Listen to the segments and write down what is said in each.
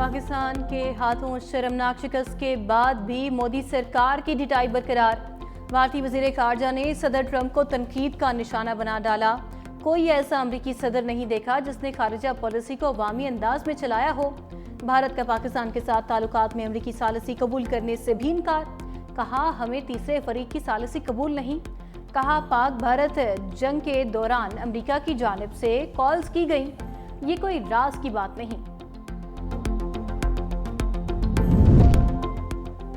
पाकिस्तान के हाथों शर्मनाक शिकस्त के बाद भी मोदी सरकार की ढिठाई बरकरार। भारतीय वजीर खारजा ने सदर ट्रंप को तनकीद का निशाना बना डाला। कोई ऐसा अमरीकी सदर नहीं देखा जिसने खारिजा पॉलिसी को अवामी अंदाज में चलाया हो। भारत का पाकिस्तान के साथ ताल्लुकात में अमरीकी सालिसी कबूल करने से भी इनकार। कहा, हमें तीसरे फरीक की सालिसी कबूल नहीं। कहा, पाक भारत जंग के दौरान अमरीका की जानिब से कॉल्स की गई, ये कोई राज की बात नहीं।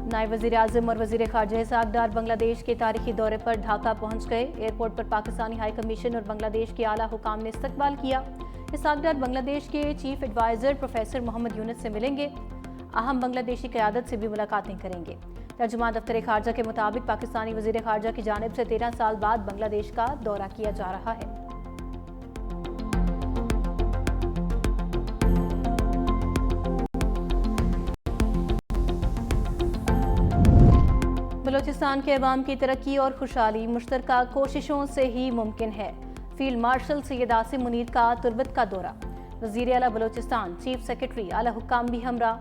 नायब वज़ीर आज़म और वज़ीर ख़ारजा इसहाक़ डार बांग्लादेश के तारीखी दौरे पर ढाका पहुंच गए। एयरपोर्ट पर पाकिस्तानी हाई कमीशन और बांग्लादेश के आला हुकाम ने इस्तकबाल किया। इसहाक़ डार बांग्लादेश के chief adviser professor Muhammad Yunus से मिलेंगे। अहम बांग्लादेशी क़यादत से भी मुलाकातें करेंगे। तर्जुमान दफ्तर ख़ारजा के मुताबिक पाकिस्तानी वज़ीर ख़ारजा की जानिब से 13 साल बाद बांग्लादेश का दौरा किया जा रहा है। बलूचिस्तान के अवाम की तरक्की और खुशहाली मुश्तरका कोशिशों से ही मुमकिन है। फील्ड मार्शल सैयद आसिम मुनीर का तुर्बत का दौरा। वज़ीर आला बलूचिस्तान, चीफ सेक्रेटरी, आला हुक्काम भी हमरा।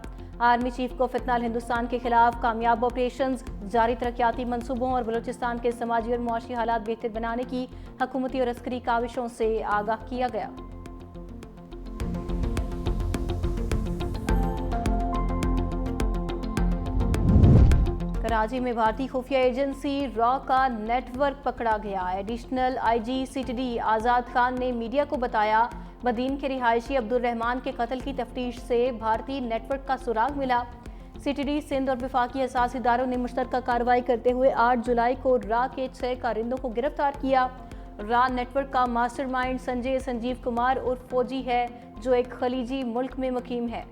आर्मी चीफ को फितनाल हिंदुस्तान के खिलाफ कामयाब ऑपरेशंस, जारी तरक्याती मंसूबों और बलूचिस्तान के समाजी और मुआशी हालात बेहतर बनाने की हुकूमती और अस्करी काविशों से आगाह किया गया। कराची में भारतीय खुफिया एजेंसी रॉ का नेटवर्क पकड़ा गया। एडिशनल आईजी सीटीडी आज़ाद खान ने मीडिया को बताया, बदीन के रिहायशी अब्दुल रहमान के कत्ल की तफ्तीश से भारतीय नेटवर्क का सुराग मिला। सीटीडी सिंध और वफाकी असासी इदारों ने मुश्तरका कार्रवाई करते हुए 8 जुलाई को रा के 6 कारिंदों को गिरफ्तार किया। रा नेटवर्क का मास्टरमाइंड संजीव कुमार उर्फ फौजी है, जो एक खलीजी मुल्क में मुकीम है।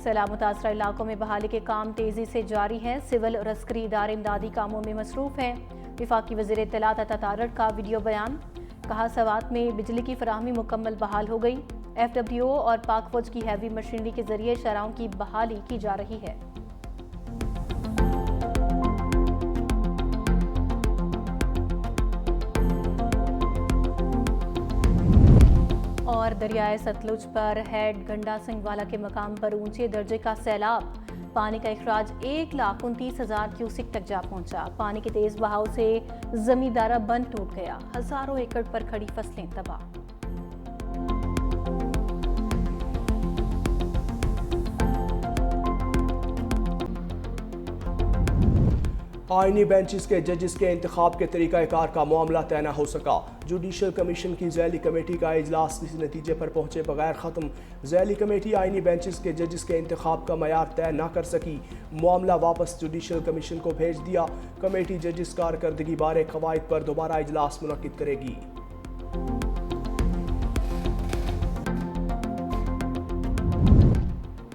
सैलाब मुतासरा इलाकों में बहाली के काम तेजी से जारी हैं। सिविल और अस्करी इदारे इमदादी कामों में मसरूफ हैं। वफाकी वज़ीर इत्तलात अता तारड़ का वीडियो बयान। कहा, सवात में बिजली की फराहमी मुकम्मल बहाल हो गई। FWO और पाक फौज की हैवी मशीनरी के जरिए शराहों की बहाली की जा रही है। और दरियाए सतलुज पर हेड गंडा सिंह वाला के मकाम पर ऊंचे दर्जे का सैलाब। पानी का इखराज 1,29,000 क्यूसिक तक जा पहुंचा। पानी के तेज बहाव से जमींदारा बंद टूट गया। हजारों एकड़ पर खड़ी फसलें तबाह। आईनी बेंचेस के जजेस के इंतखाब के तरीक़ाकार का मामला तय न हो सका। जुडिशल कमीशन की ज़ैली कमेटी का इजलास इस नतीजे पर पहुंचे बगैर ख़त्म। ज़ैली कमेटी आईनी बेंचेस के जजेस के इंतखाब का मयार तय न कर सकी। मामला वापस जुडिशल कमीशन को भेज दिया। कमेटी जजेस कारकर्दगी बारे कवायद पर दोबारा इजलास मुनक्किद करेगी।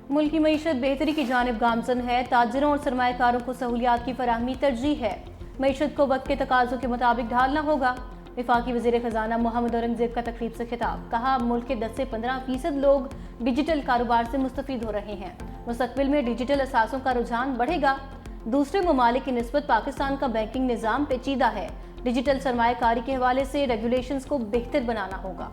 मुल्क की मईशत बेहतरी की जानिब गामजन है। ताजिरों और सरमायाकारों को सहूलियात की फराहमी तरजीह है। मईशत को वक्त के तकाजों के मुताबिक ढालना होगा। वफाकी वज़ीर खजाना मोहम्मद औरंगजेब का तकरीब से खिताब। कहा, मुल्क के 10 से 15% लोग डिजिटल कारोबार से मुस्तफीद हो रहे हैं। मुस्तकबिल में डिजिटल असासों का रुझान बढ़ेगा। दूसरे ममालिक की निस्बत पाकिस्तान का बैंकिंग निज़ाम पेचीदा है। डिजिटल सरमायाकारी के हवाले से रेगुलेशंस को बेहतर बनाना होगा।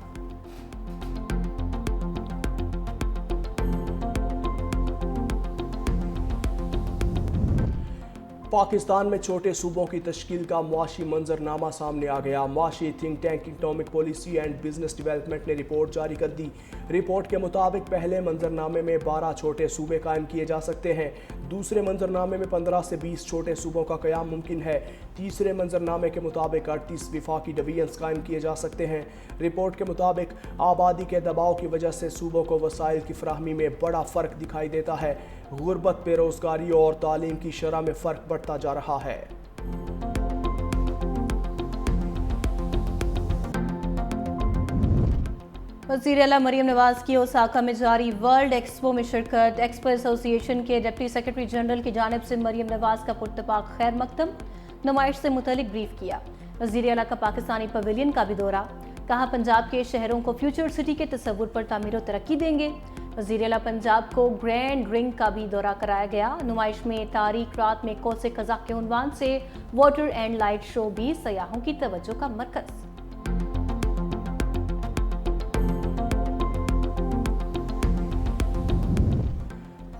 पाकिस्तान में छोटे सूबों की तश्कील का मुआशी मंजरनामा सामने आ गया। मुआशी think tank economic policy and business development ने रिपोर्ट जारी कर दी। रिपोर्ट के मुताबिक पहले मंजरनामे में 12 छोटे सूबे कायम किए जा सकते हैं। दूसरे मंजरनामे में 15 से 20 छोटे सूबों का क़याम मुमकिन है। तीसरे मंजरनामे के मुताबिक 38 वफाकी डिवीजन्स कायम किए जा सकते हैं। रिपोर्ट के मुताबिक आबादी के दबाव की वजह से सूबों को वसाइल की फराहमी में बड़ा फ़र्क दिखाई देता है। गुर्बत, बेरोज़गारी और तालीम की शरह में फ़र्क बढ़ता जा रहा है। वज़ीर आला मरियम नवाज की ओसाका में जारी वर्ल्ड एक्सपो में शिरकत। एक्सपो एसोसिएशन के डिप्टी सेक्रेटरी जनरल की जानिब से मरियम नवाज का पुरतपाक खैर मकदम। नुमाइश से मुतलिक ब्रीफ किया। वज़ीर आला का पाकिस्तानी पवेलियन का भी दौरा। कहा, पंजाब के शहरों को फ्यूचर सिटी के तस्वुर पर तामीर और तरक्की देंगे। वज़ीर आला पंजाब को ग्रैंड रिंग का भी दौरा कराया गया। नुमाइश में तारीख रात में कोसे कज़ाक के उन्वान से वाटर एंड लाइट शो भी सयाहों की तवज्जो का मरकज।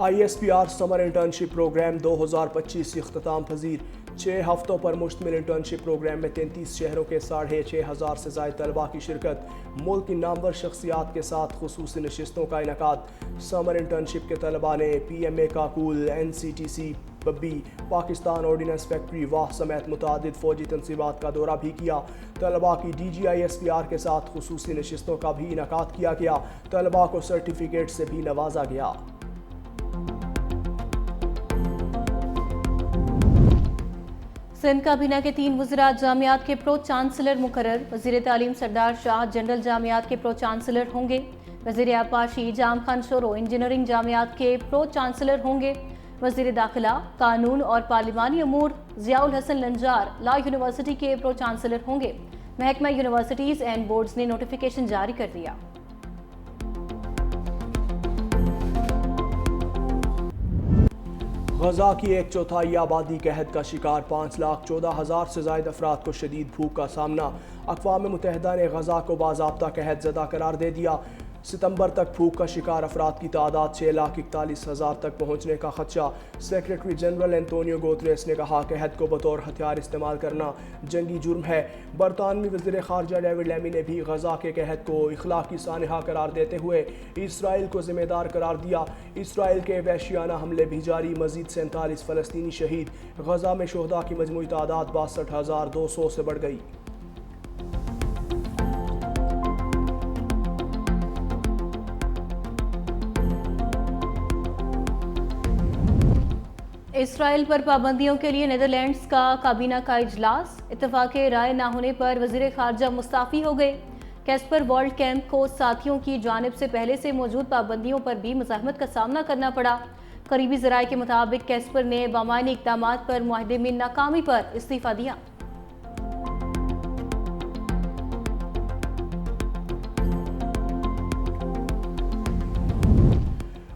ISPR समर इंटर्नशिप प्रोग्राम 2025 इख्तिताम पजीर। 6 हफ्तों पर मुश्तमिल इंटर्नशिप प्रोग्राम में 33 शहरों के 6,500 से ज़ायद तलबा की शिरकत। मुल्क की नामवर शख्सियात के साथ खुसूसी नशिस्तों का इनकाद। समर इंटर्नशिप के तलबा ने PMA Kakul, NCTC, Baby, Pakistan ordnance factory वाह समेत मुतादिद फ़ौजी तनसीबात का दौरा भी किया। तलबा की DGISPR के साथ खुसूसी नशिस्तों का भी इनकाद किया गया। तलबा को सर्टिफिकेट से भी नवाजा गया। सिंध काबीना के 3 वज़रा जामियात के प्रो चांसलर मुकर्रर। वज़ीर तालीम सरदार शाह जनरल जामियात के प्रो चांसलर होंगे। वज़ीर आपाशी जाम खान शोरो इंजीनियरिंग जामियात के प्रो चांसलर होंगे। वज़ीर दाखिला कानून और पार्लिमानी अमूर ज़ियाउल हसन लंजार लॉ यूनिवर्सिटी के प्रो चांसलर होंगे। महकमा यूनिवर्सिटीज़ एंड बोर्ड्स ने नोटिफिकेशन जारी कर दिया। गजा की 1/4 आबादी कहत का शिकार। 5,14,000 से ज़ायद अफराद को शदीद भूख का सामना। अक़वाम मुत्तहिदा ने गजा को बाज़ाब्ता कहत ज़दा करार दे दिया। सितंबर तक भूख का शिकार अफराद की तादाद 6,41,000 तक पहुँचने का खदशा। सेक्रेटरी जनरल एंटोनियो गुतेरेस ने कहा कहत को बतौर हथियार इस्तेमाल करना जंगी जुर्म है। बरतानवी वज़ीर ख़ारजा डेविड लैमी ने भी गजा के कहत को इखलाक़ी सानहा करार देते हुए इसराइल को ज़िम्मेदार करार दिया। इसराइल के वहशियाना हमले भी जारी। मज़ीद 47 फ़लस्तीनी शहीद। गजा में शुहदा की मजमूई तादाद 62,200 से बढ़ गई। इसराइल पर पाबंदियों के लिए नीदरलैंड्स का काबीना का इजलास। इत्तफाक़ राय न होने पर वज़ीर ख़ारजा मुस्ताफ़ी हो गए। कैस्पर वर्ल्ड कैंप को साथियों की जानिब से पहले से मौजूद पाबंदियों पर भी मुज़ाहमत का सामना करना पड़ा। करीबी ज़राए के मुताबिक कैस्पर ने बामानी इक़दामात पर मुआहदे में नाकामी पर इस्तीफ़ा दिया।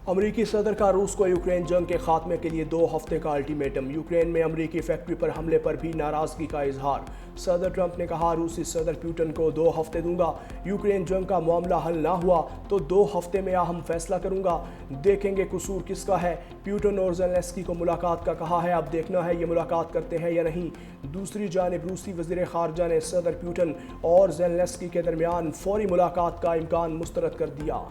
अमरीकी सदर का रूस को यूक्रेन जंग के खात्मे के लिए 2 हफ्ते का अल्टीमेटम। यूक्रेन में अमरीकी फैक्ट्री पर हमले पर भी नाराजगी का इजहार। सदर ट्रंप ने कहा रूसी सदर पुतिन को 2 हफ्ते दूंगा। यूक्रेन जंग का मामला हल ना हुआ तो 2 हफ्ते में अहम फैसला करूंगा। देखेंगे कसूर किसका है। पुतिन और ज़ेलेंस्की को मुलाकात का कहा है। अब देखना है ये मुलाकात करते हैं या नहीं। दूसरी जानिब रूसी वज़ीर ख़ारजा ने सदर पुतिन और ज़ेलेंस्की के दरमियान फौरी मुलाकात का इम्कान मुस्तरद कर दिया।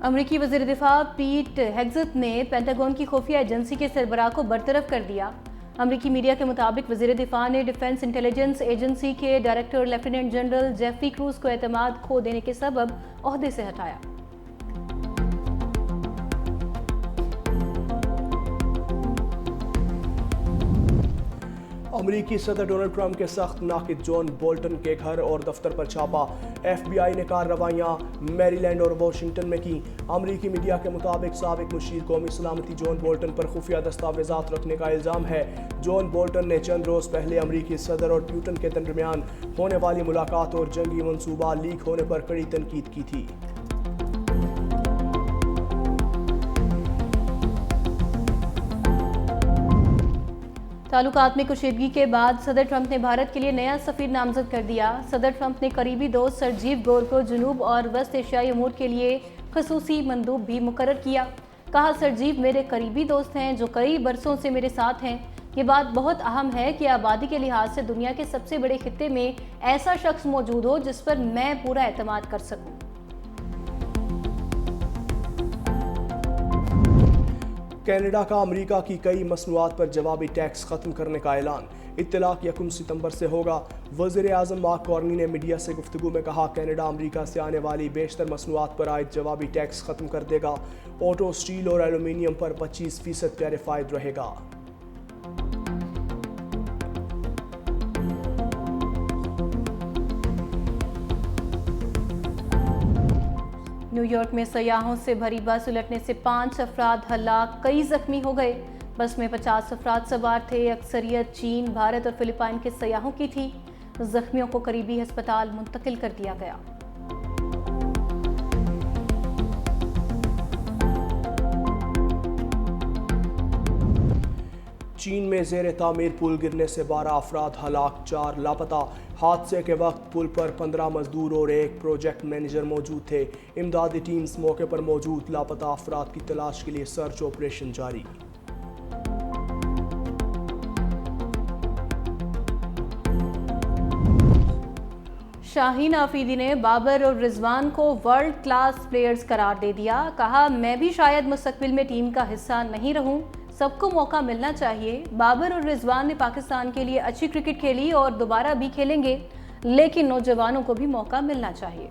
अमरीकी वज़ीर दिफा पीट हेग्ज़त ने पेंटागन की खुफिया एजेंसी के सरबराह को बरतरफ कर दिया। अमरीकी मीडिया के मुताबिक वज़ीर दिफा ने डिफेंस इंटेलिजेंस एजेंसी के director lieutenant general Jeffrey Kruse को एतमाद खो देने के सबब ओहदे से हटाया। अमरीकी सदर डोनाल्ड ट्रंप के सख्त नाकिद जॉन बोल्टन के घर और दफ्तर पर छापा। FBI ने कार्रवाइयाँ मैरीलैंड और वाशिंगटन में की। अमरीकी मीडिया के मुताबिक साबिक मुशीर कौमी सलामती जॉन बोल्टन पर खुफिया दस्तावेजात रखने का इल्ज़ाम है। जॉन बोल्टन ने चंद रोज़ पहले अमरीकी सदर और पुतिन के दरमियान होने वाली मुलाकात और जंगी मनसूबा लीक होने पर कड़ी तनकीद की थी। ताल्लुकात में कुशीदगी के बाद सदर ट्रंप ने भारत के लिए नया सफ़ीर नामजद कर दिया। सदर ट्रंप ने करीबी दोस्त सरजीव गौर को जनूब और वेस्ट एशियाई अमूर के लिए खसूसी मंदूब भी मुकर्रर किया। कहा सरजीव मेरे करीबी दोस्त हैं जो कई बरसों से मेरे साथ हैं। ये बात बहुत अहम है कि आबादी के लिहाज से दुनिया के सबसे बड़े खित्ते में ऐसा शख्स मौजूद हो जिस पर मैं पूरा एतमाद कर सकूँ। कनाडा का अमेरिका की कई मसनूआत पर जवाबी टैक्स ख़त्म करने का ऐलान। इत्तलाक 1 सितंबर से होगा। वज़ीर आज़म मार्क कार्नी ने मीडिया से गुफ्तगू में कहा कनाडा अमेरिका से आने वाली बेशतर मसनूआत पर आयद जवाबी टैक्स ख़त्म कर देगा। ऑटो, स्टील और एलुमिनियम पर 25% टैरिफाइड रहेगा। न्यूयॉर्क में सयाहों से भरी बस उलटने से 5 अफराद हलाक, कई जख्मी हो गए। बस में 50 अफराद सवार थे। अक्सरियत चीन, भारत और फिलिपाइन के सयाहों की थी। जख्मियों को करीबी अस्पताल मुंतकिल कर दिया गया। चीन में जेर तामीर पुल गिरने से 12 अफराद हलाक, 4 लापता। हादसे के वक्त पुल पर 15 मजदूर और एक प्रोजेक्ट मैनेजर मौजूद थे। इमदादी टीम्स मौके पर मौजूद, लापता अफराद की तलाश के लिए सर्च ऑपरेशन जारी। शाहीन आफरीदी ने बाबर और रिजवान को वर्ल्ड क्लास प्लेयर्स करार दे दिया। कहा, मैं भी शायद मुस्तकबिल में टीम का हिस्सा नहीं रहूं, सबको मौका मिलना चाहिए। बाबर और रिजवान ने पाकिस्तान के लिए अच्छी क्रिकेट खेली और दोबारा भी खेलेंगे, लेकिन नौजवानों को भी मौका मिलना चाहिए।